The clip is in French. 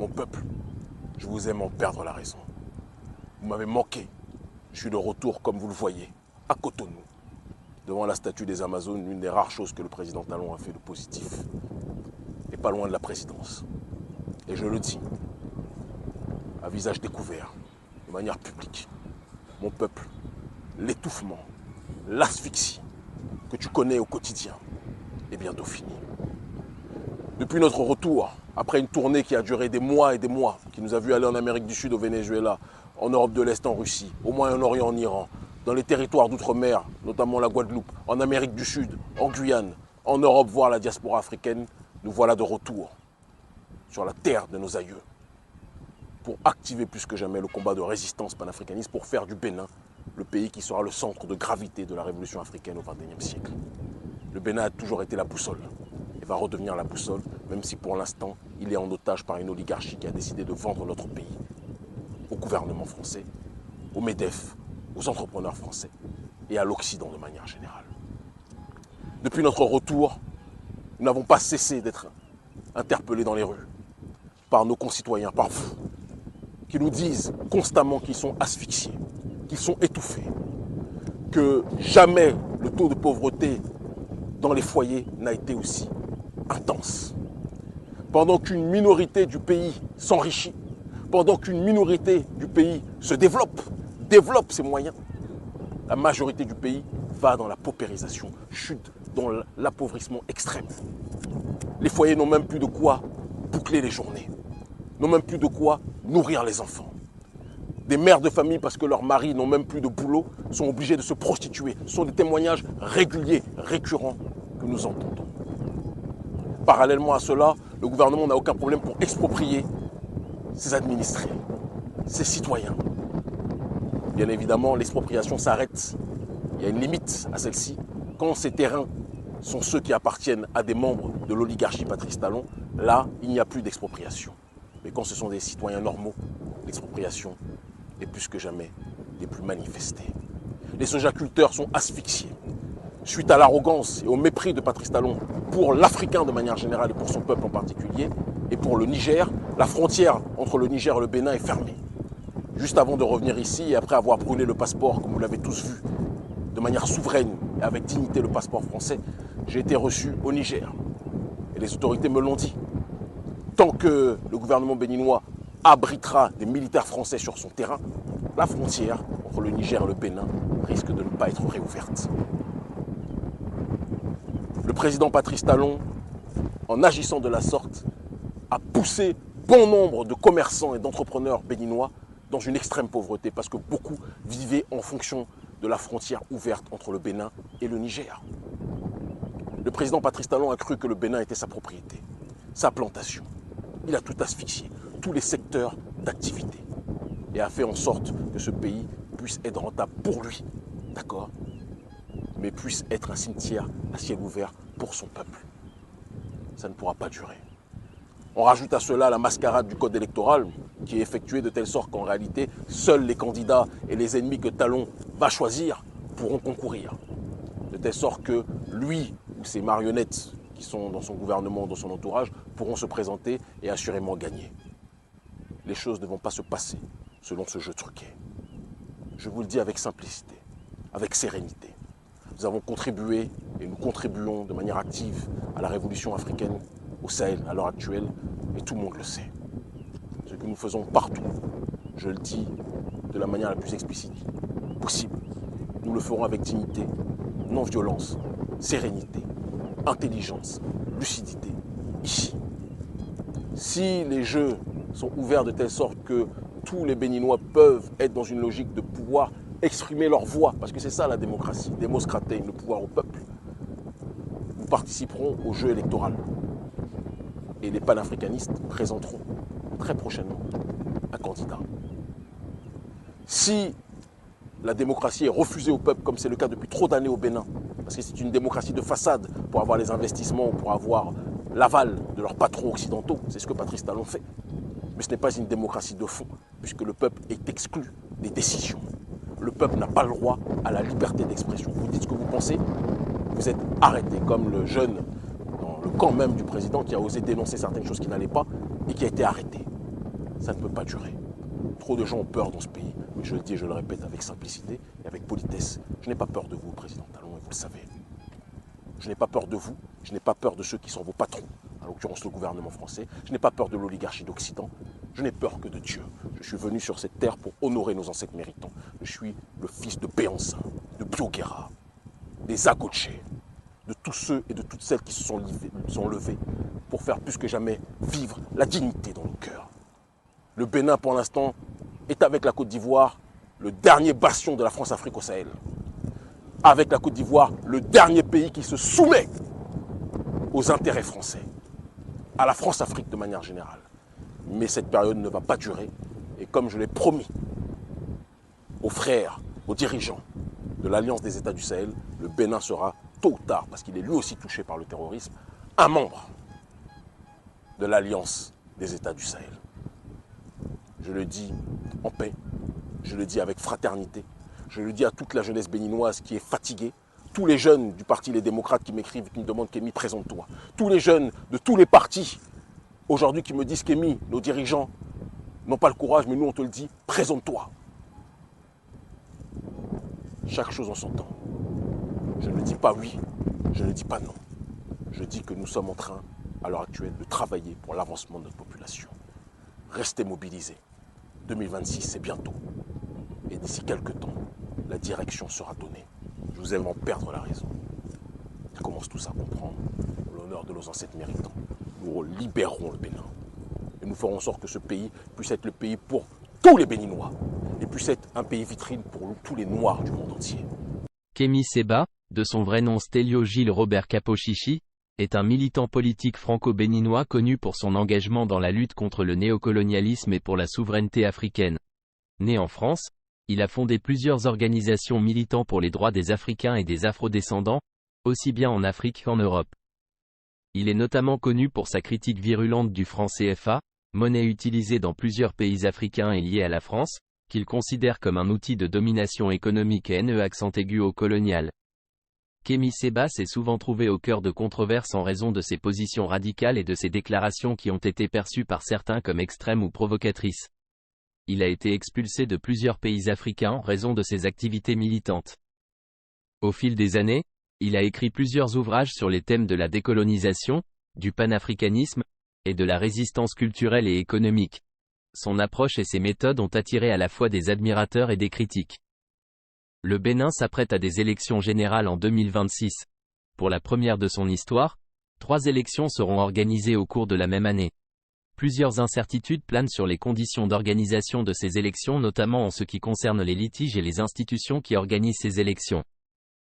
Mon peuple, je vous aime en perdre la raison. Vous m'avez manqué. Je suis de retour, comme vous le voyez, à Cotonou, devant la statue des Amazones, l'une des rares choses que le président Talon a fait de positif. Et pas loin de la présidence. Et je le dis, à visage découvert, de manière publique, mon peuple, l'étouffement, l'asphyxie que tu connais au quotidien est bientôt fini. Depuis notre retour, après une tournée qui a duré des mois et des mois, qui nous a vu aller en Amérique du Sud, au Venezuela, en Europe de l'Est, en Russie, au Moyen-Orient, en Iran, dans les territoires d'outre-mer, notamment la Guadeloupe, en Amérique du Sud, en Guyane, en Europe, voire la diaspora africaine, nous voilà de retour sur la terre de nos aïeux pour activer plus que jamais le combat de résistance panafricaniste, pour faire du Bénin le pays qui sera le centre de gravité de la révolution africaine au XXIe siècle. Le Bénin a toujours été la boussole et va redevenir la boussole, même si pour l'instant, il est en otage par une oligarchie qui a décidé de vendre notre pays au gouvernement français, au MEDEF, aux entrepreneurs français et à l'Occident de manière générale. Depuis notre retour, nous n'avons pas cessé d'être interpellés dans les rues par nos concitoyens, par vous, qui nous disent constamment qu'ils sont asphyxiés, qu'ils sont étouffés, que jamais le taux de pauvreté dans les foyers n'a été aussi intense. Pendant qu'une minorité du pays s'enrichit, pendant qu'une minorité du pays se développe ses moyens, la majorité du pays va dans la paupérisation, chute dans l'appauvrissement extrême. Les foyers n'ont même plus de quoi boucler les journées, n'ont même plus de quoi nourrir les enfants. Des mères de famille, parce que leurs maris n'ont même plus de boulot, sont obligés de se prostituer. Ce sont des témoignages réguliers, récurrents que nous entendons. Parallèlement à cela, le gouvernement n'a aucun problème pour exproprier ses administrés, ses citoyens. Bien évidemment, l'expropriation s'arrête. Il y a une limite à celle-ci. Quand ces terrains sont ceux qui appartiennent à des membres de l'oligarchie Patrice Talon, là, il n'y a plus d'expropriation. Mais quand ce sont des citoyens normaux, l'expropriation est plus que jamais les plus manifestées. Les sojaculteurs sont asphyxiés. Suite à l'arrogance et au mépris de Patrice Talon pour l'Africain de manière générale et pour son peuple en particulier, et pour le Niger, la frontière entre le Niger et le Bénin est fermée. Juste avant de revenir ici et après avoir brûlé le passeport, comme vous l'avez tous vu, de manière souveraine et avec dignité le passeport français, j'ai été reçu au Niger. Et les autorités me l'ont dit. Tant que le gouvernement béninois abritera des militaires français sur son terrain, la frontière entre le Niger et le Bénin risque de ne pas être réouverte. Le président Patrice Talon, en agissant de la sorte, a poussé bon nombre de commerçants et d'entrepreneurs béninois dans une extrême pauvreté parce que beaucoup vivaient en fonction de la frontière ouverte entre le Bénin et le Niger. Le président Patrice Talon a cru que le Bénin était sa propriété, sa plantation. Il a tout asphyxié, tous les secteurs d'activité et a fait en sorte que ce pays puisse être rentable pour lui, d'accord, mais puisse être un cimetière à ciel ouvert pour son peuple. Ça ne pourra pas durer. On rajoute à cela la mascarade du code électoral qui est effectuée de telle sorte qu'en réalité, seuls les candidats et les ennemis que Talon va choisir pourront concourir. De telle sorte que lui ou ses marionnettes qui sont dans son gouvernement, dans son entourage, pourront se présenter et assurément gagner. Les choses ne vont pas se passer selon ce jeu truqué. Je vous le dis avec simplicité, avec sérénité. Nous avons contribué et nous contribuons de manière active à la révolution africaine au Sahel à l'heure actuelle, et tout le monde le sait. Ce que nous faisons partout, je le dis de la manière la plus explicite possible, nous le ferons avec dignité, non-violence, sérénité, intelligence, lucidité, ici. Si les jeux sont ouverts de telle sorte que tous les Béninois peuvent être dans une logique de pouvoir exprimer leur voix, parce que c'est ça la démocratie, Demos Kratein, le pouvoir au peuple, nous participerons au jeu électoral. Et les panafricanistes présenteront très prochainement un candidat. Si la démocratie est refusée au peuple, comme c'est le cas depuis trop d'années au Bénin, parce que c'est une démocratie de façade pour avoir les investissements, pour avoir l'aval de leurs patrons occidentaux, c'est ce que Patrice Talon fait. Mais ce n'est pas une démocratie de fond, puisque le peuple est exclu des décisions. Le peuple n'a pas le droit à la liberté d'expression. Vous dites ce que vous pensez, vous êtes arrêté, comme le jeune dans le camp même du président qui a osé dénoncer certaines choses qui n'allaient pas et qui a été arrêté. Ça ne peut pas durer. Trop de gens ont peur dans ce pays, mais je le dis et je le répète avec simplicité et avec politesse. Je n'ai pas peur de vous, Président Talon, et vous le savez. Je n'ai pas peur de vous, je n'ai pas peur de ceux qui sont vos patrons, en l'occurrence le gouvernement français. Je n'ai pas peur de l'oligarchie d'Occident. Je n'ai peur que de Dieu. Je suis venu sur cette terre pour honorer nos ancêtres méritants. Je suis le fils de Béancin, de Bioguera, des Agoche, de tous ceux et de toutes celles qui se sont levés pour faire plus que jamais vivre la dignité dans nos cœurs. Le Bénin, pour l'instant, est avec la Côte d'Ivoire le dernier bastion de la France-Afrique au Sahel. Avec la Côte d'Ivoire, le dernier pays qui se soumet aux intérêts français, à la France-Afrique de manière générale. Mais cette période ne va pas durer. Et comme je l'ai promis aux frères, aux dirigeants de l'Alliance des États du Sahel, le Bénin sera tôt ou tard, parce qu'il est lui aussi touché par le terrorisme, un membre de l'Alliance des États du Sahel. Je le dis en paix, je le dis avec fraternité, je le dis à toute la jeunesse béninoise qui est fatiguée, tous les jeunes du parti Les Démocrates qui m'écrivent, qui me demandent « Kémy, présente-toi », tous les jeunes de tous les partis aujourd'hui qui me disent « Kémy, nos dirigeants n'ont pas le courage, mais nous on te le dit, présente-toi ». Chaque chose en son temps. Je ne dis pas oui, je ne dis pas non. Je dis que nous sommes en train, à l'heure actuelle, de travailler pour l'avancement de notre population. Restez mobilisés. 2026, c'est bientôt. Et d'ici quelques temps, la direction sera donnée. Je vous aime en perdre la raison. Ils commencent tous à comprendre l'honneur de nos ancêtres méritants. Nous libérerons le Bénin. Et nous ferons en sorte que ce pays puisse être le pays pour tous les Béninois. Et puisse être un pays vitrine pour tous les Noirs du monde entier. Kémy Séba, de son vrai nom Stélio Gilles Robert Capochichi, est un militant politique franco-béninois connu pour son engagement dans la lutte contre le néocolonialisme et pour la souveraineté africaine. Né en France, il a fondé plusieurs organisations militant pour les droits des Africains et des Afro-descendants, aussi bien en Afrique qu'en Europe. Il est notamment connu pour sa critique virulente du franc CFA, monnaie utilisée dans plusieurs pays africains et liée à la France, qu'il considère comme un outil de domination économique et haineux accent aigu au colonial. Kémy Séba s'est souvent trouvé au cœur de controverses en raison de ses positions radicales et de ses déclarations qui ont été perçues par certains comme extrêmes ou provocatrices. Il a été expulsé de plusieurs pays africains en raison de ses activités militantes. Au fil des années, il a écrit plusieurs ouvrages sur les thèmes de la décolonisation, du panafricanisme, et de la résistance culturelle et économique. Son approche et ses méthodes ont attiré à la fois des admirateurs et des critiques. Le Bénin s'apprête à des élections générales en 2026. Pour la première de son histoire, 3 élections seront organisées au cours de la même année. Plusieurs incertitudes planent sur les conditions d'organisation de ces élections, notamment en ce qui concerne les litiges et les institutions qui organisent ces élections.